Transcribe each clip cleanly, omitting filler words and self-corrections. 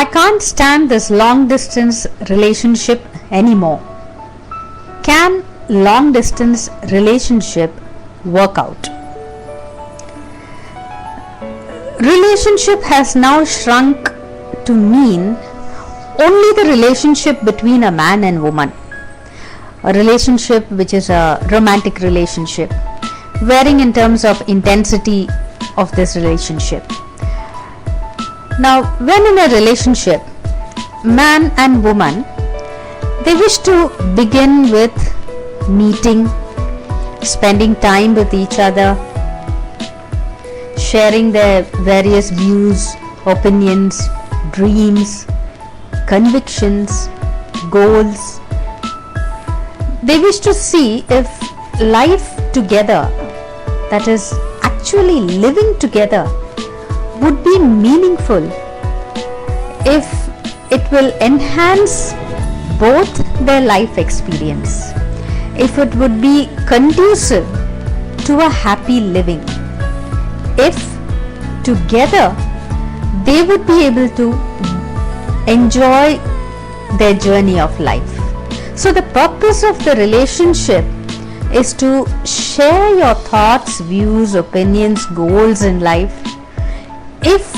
I can't stand this long distance relationship anymore. Can long distance relationship work out? Relationship has now shrunk to mean only the relationship between a man and woman. A relationship which is a romantic relationship, varying in terms of intensity of this relationship. Now, when in a relationship, man and woman, they wish to begin with meeting, spending time with each other, sharing their various views, opinions, dreams, convictions, goals. They wish to see if life together, that is actually living together, would be meaningful, if it will enhance both their life experience, if it would be conducive to a happy living, if together they would be able to enjoy their journey of life. So the purpose of the relationship is to share your thoughts, views, opinions, goals in life. If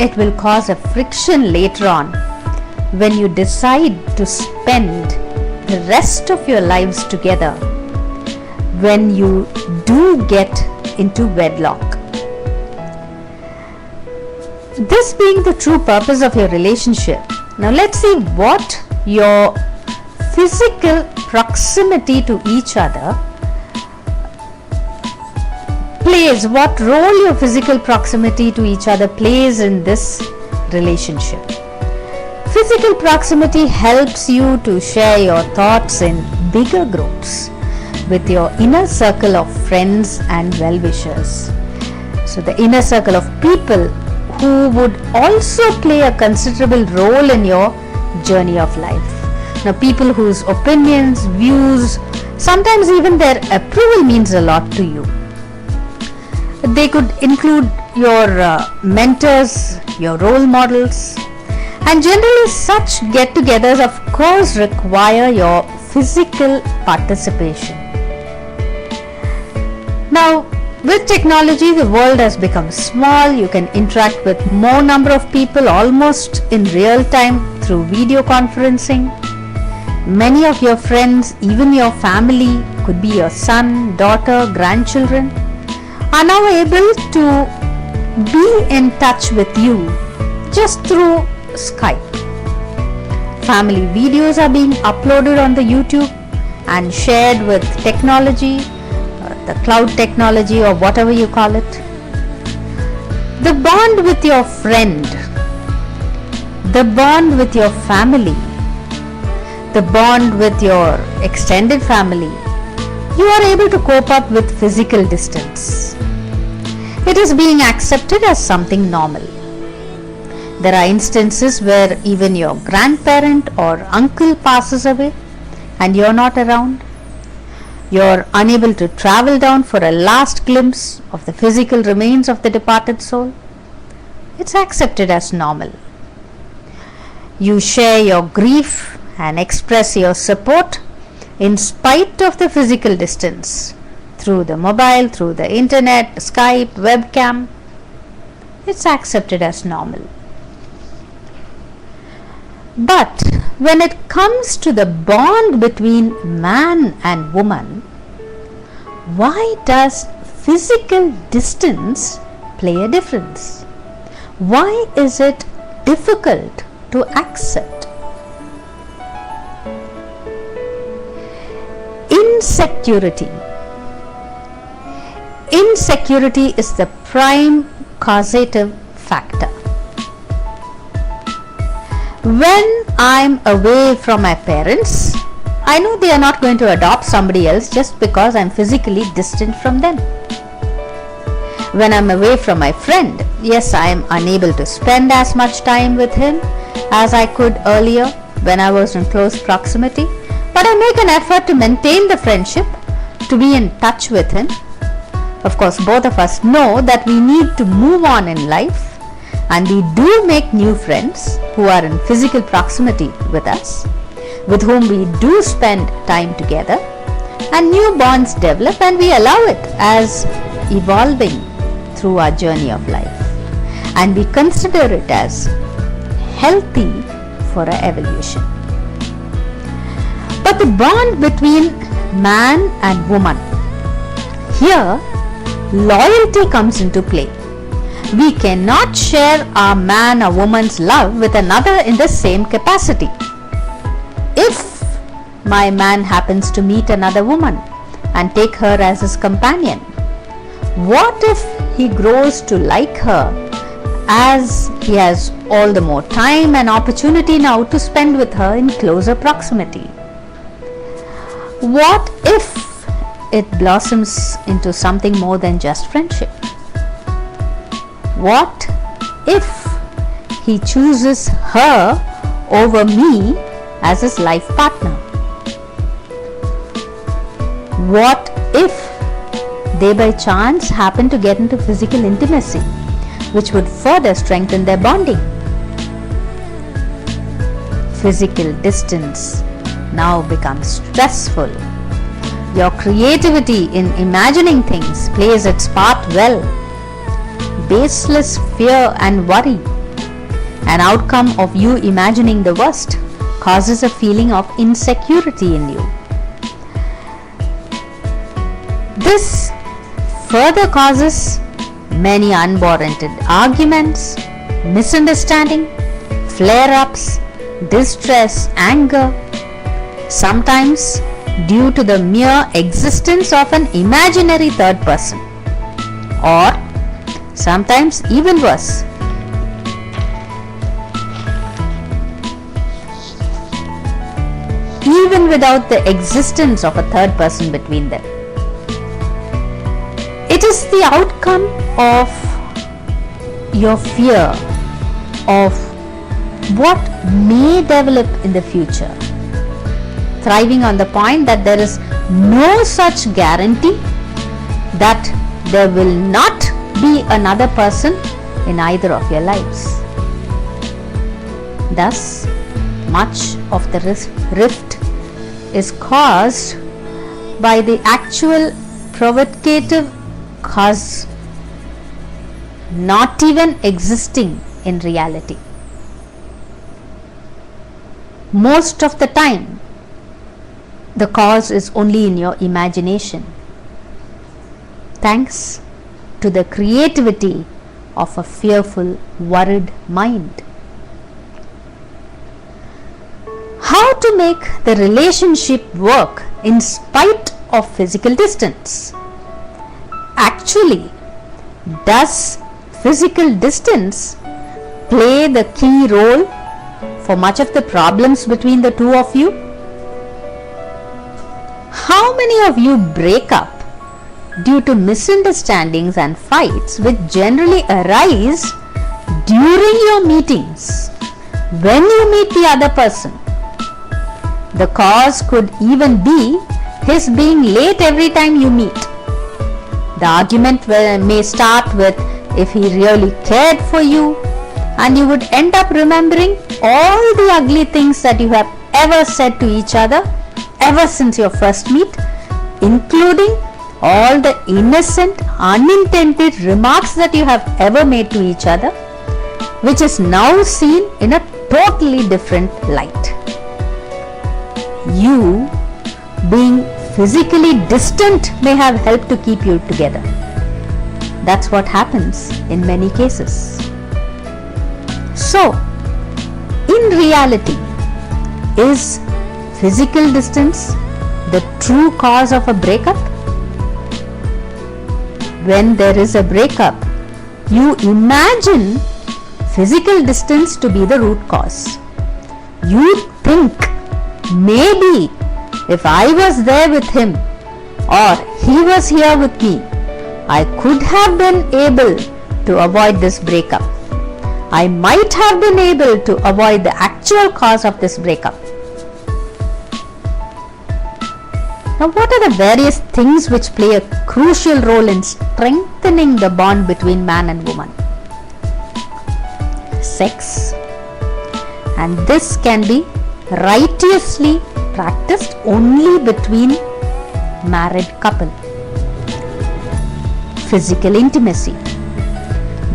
it will cause a friction later on when you decide to spend the rest of your lives together, when you do get into wedlock. This being the true purpose of your relationship. Now let's see what your physical proximity to each other plays, what role your physical proximity to each other plays in this relationship. Physical proximity helps you to share your thoughts in bigger groups with your inner circle of friends and well-wishers. So the inner circle of people who would also play a considerable role in your journey of life. Now, people whose opinions, views, sometimes even their approval means a lot to you. They could include your mentors, your role models, and generally such get-togethers of course require your physical participation. Now, with technology, the world has become small. You can interact with more number of people almost in real time through video conferencing. Many of your friends, even your family, could be your son, daughter, grandchildren, are now able to be in touch with you just through Skype. Family videos are being uploaded on the YouTube and shared with technology, the cloud technology or whatever you call it. The bond with your friend, the bond with your family, the bond with your extended family, you are able to cope up with physical distance. It is being accepted as something normal. There are instances where even your grandparent or uncle passes away and you are not around. You are unable to travel down for a last glimpse of the physical remains of the departed soul. It's accepted as normal. You share your grief and express your support in spite of the physical distance through the mobile, through the internet, Skype, webcam. It's accepted as normal. But when it comes to the bond between man and woman, why does physical distance play a difference? Why is it difficult to accept? Insecurity. Insecurity is the prime causative factor. When I'm away from my parents, I know they are not going to adopt somebody else just because I'm physically distant from them. When I'm away from my friend, yes, I am unable to spend as much time with him as I could earlier when I was in close proximity, but I make an effort to maintain the friendship, to be in touch with him. Of course, both of us know that we need to move on in life, and we do make new friends who are in physical proximity with us, with whom we do spend time together, and new bonds develop, and we allow it as evolving through our journey of life, and we consider it as healthy for our evolution. But the bond between man and woman, here loyalty comes into play. We cannot share our man or woman's love with another in the same capacity. If my man happens to meet another woman and take her as his companion, what if he grows to like her, as he has all the more time and opportunity now to spend with her in closer proximity? What if it blossoms into something more than just friendship? What if he chooses her over me as his life partner? What if they by chance happen to get into physical intimacy, which would further strengthen their bonding? Physical distance now becomes stressful. Your creativity in imagining things plays its part well. Baseless fear and worry, an outcome of you imagining the worst, causes a feeling of insecurity in you. This further causes many unwarranted arguments, misunderstanding, flare-ups, distress, anger, sometimes due to the mere existence of an imaginary third person, or sometimes even worse, even without the existence of a third person between them. It is the outcome of your fear of what may develop in the future, thriving on the point that there is no such guarantee that there will not be another person in either of your lives. Thus, much of the rift is caused by the actual provocative cause not even existing in reality. Most of the time, the cause is only in your imagination, thanks to the creativity of a fearful, worried mind. How to make the relationship work in spite of physical distance? Actually, does physical distance play the key role for much of the problems between the two of you? How many of you break up due to misunderstandings and fights which generally arise during your meetings when you meet the other person? The cause could even be his being late every time you meet. The argument may start with if he really cared for you, and you would end up remembering all the ugly things that you have ever said to each other ever since your first meet, including all the innocent, unintended remarks that you have ever made to each other, which is now seen in a totally different light. You, being physically distant, may have helped to keep you together. That's what happens in many cases. So, in reality, is physical distance the true cause of a breakup? When there is a breakup, you imagine physical distance to be the root cause. You think, maybe if I was there with him or he was here with me, I could have been able to avoid this breakup. I might have been able to avoid the actual cause of this breakup. Now, what are the various things which play a crucial role in strengthening the bond between man and woman? sex, and this can be righteously practiced only between married couple. Physical intimacy.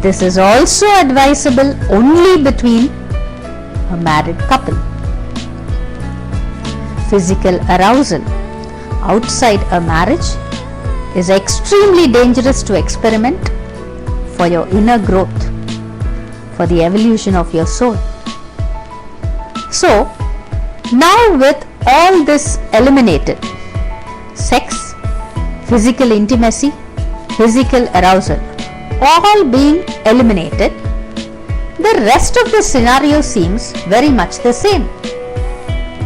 This is also advisable only between a married couple. Physical arousal outside a marriage is extremely dangerous to experiment for your inner growth, for the evolution of your soul. So, now with all this eliminated, sex, physical intimacy, physical arousal, all being eliminated, the rest of the scenario seems very much the same,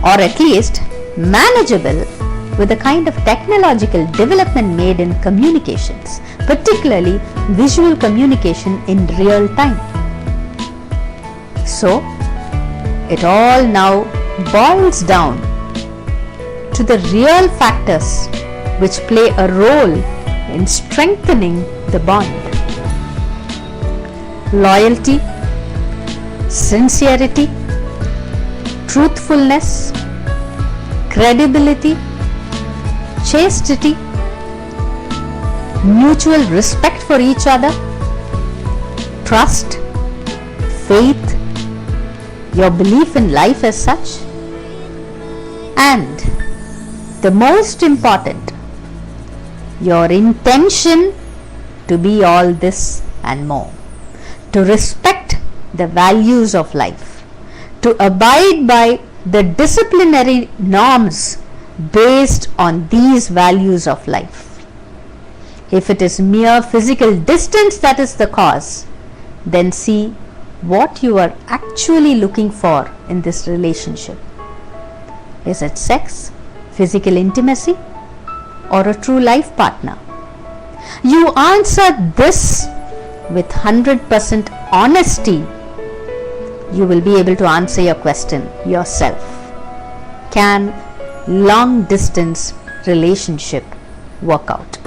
or at least manageable with a kind of technological development made in communications, particularly visual communication in real time. So, it all now boils down to the real factors which play a role in strengthening the bond. Loyalty, sincerity, truthfulness, credibility, chastity, mutual respect for each other, trust, faith, your belief in life as such, and the most important, your intention to be all this and more, to respect the values of life, to abide by the disciplinary norms based on these values of life. If it is mere physical distance that is the cause, then see what you are actually looking for in this relationship. Is it sex, physical intimacy, or a true life partner? You answer this with 100% honesty, you will be able to answer your question yourself. Can long distance relationship work out?